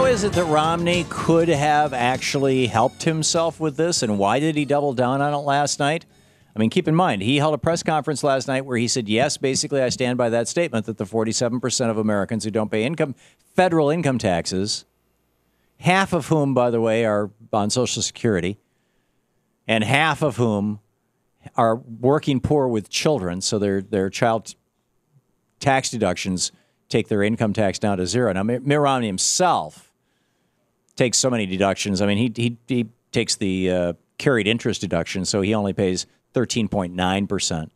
is it that Romney could have actually helped himself with this, and why did he double down on it last night? I mean, keep in mind, he held a press conference last night where he said, yes, basically I stand by that statement that the 47% of Americans who don't pay federal income taxes, half of whom, by the way, are on Social Security, and half of whom are working poor with children, so their child tax deductions take their income tax down to zero. Now, Mitt Romney himself takes so many deductions. I mean, he takes the carried interest deduction, so he only pays 13.9%,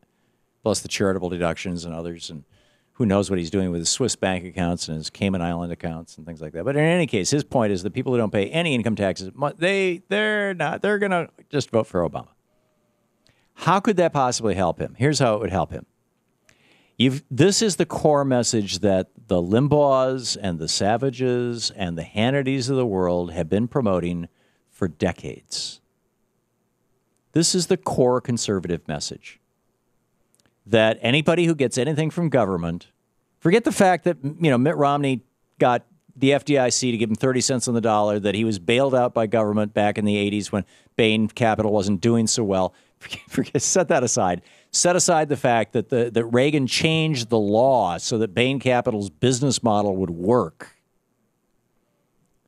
plus the charitable deductions and others, and who knows what he's doing with his Swiss bank accounts and his Cayman Island accounts and things like that. But in any case, his point is that people who don't pay any income taxes, they're going to just vote for Obama. How could that possibly help him? Here's how it would help him. This is the core message that the Limbaughs and the Savages and the Hannitys of the world have been promoting for decades. This is the core conservative message. That anybody who gets anything from government, forget the fact that, Mitt Romney got the FDIC to give him 30 cents on the dollar, that he was bailed out by government back in the 80s when Bain Capital wasn't doing so well. Set that aside. Set aside the fact that that Reagan changed the law so that Bain Capital's business model would work.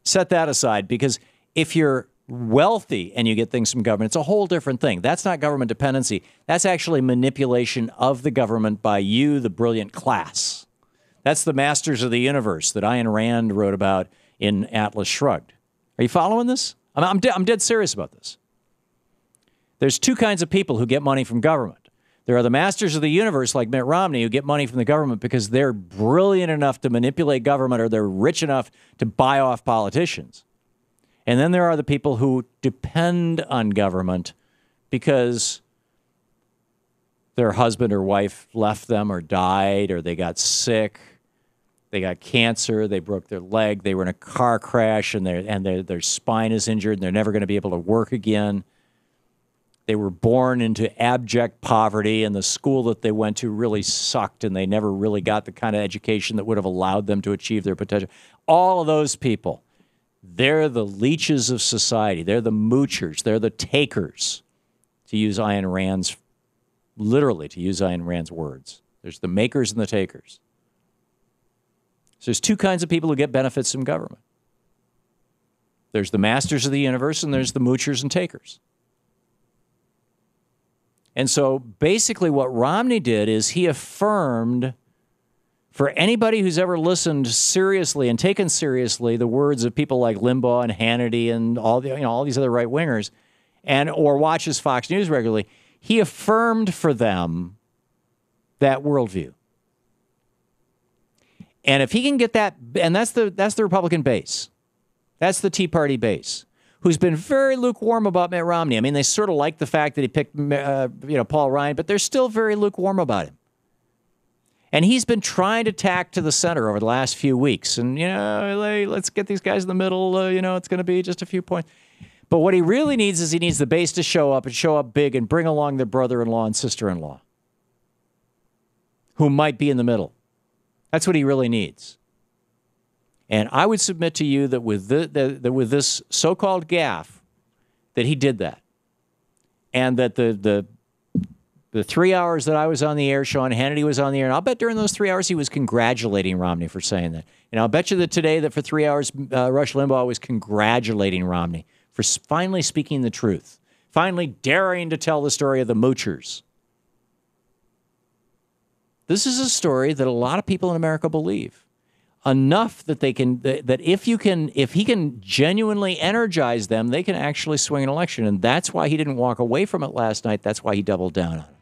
Set that aside, because if you're wealthy and you get things from government, it's a whole different thing. That's not government dependency. That's actually manipulation of the government by you, the brilliant class. That's the masters of the universe that Ayn Rand wrote about in Atlas Shrugged. Are you following this? I'm dead serious about this. There's two kinds of people who get money from government. There are the masters of the universe like Mitt Romney who get money from the government because they're brilliant enough to manipulate government, or they're rich enough to buy off politicians. And then there are the people who depend on government because their husband or wife left them or died, or they got sick, they got cancer, they broke their leg, they were in a car crash, and their spine is injured and they're never going to be able to work again. They were born into abject poverty, and the school that they went to really sucked, and they never really got the kind of education that would have allowed them to achieve their potential. All of those people, they're the leeches of society. They're the moochers. They're the takers, to use Ayn Rand's, literally to use Ayn Rand's words. There's the makers and the takers. So there's two kinds of people who get benefits from government. There's the masters of the universe, and there's the moochers and takers. And so basically what Romney did is he affirmed, for anybody who's ever listened seriously and taken seriously the words of people like Limbaugh and Hannity and all these other right-wingers, or watches Fox News regularly, he affirmed for them that worldview. And if he can get that, and that's the Republican base, that's the Tea Party base, who's been very lukewarm about Mitt Romney. I mean, they sort of like the fact that he picked, Paul Ryan, but they're still very lukewarm about him. And he's been trying to tack to the center over the last few weeks. And, let's get these guys in the middle. It's going to be just a few points. But what he really needs is he needs the base to show up, and show up big, and bring along their brother-in-law and sister-in-law, who might be in the middle. That's what he really needs. And I would submit to you that with this so-called gaffe, that he did that. And that the 3 hours that I was on the air, Sean Hannity was on the air, and I'll bet during those 3 hours he was congratulating Romney for saying that. And I'll bet you that today that for 3 hours Rush Limbaugh was congratulating Romney for finally speaking the truth, finally daring to tell the story of the moochers. This is a story that a lot of people in America believe. Enough that they can, that if he can genuinely energize them, they can actually swing an election. And that's why he didn't walk away from it last night. That's why he doubled down on it.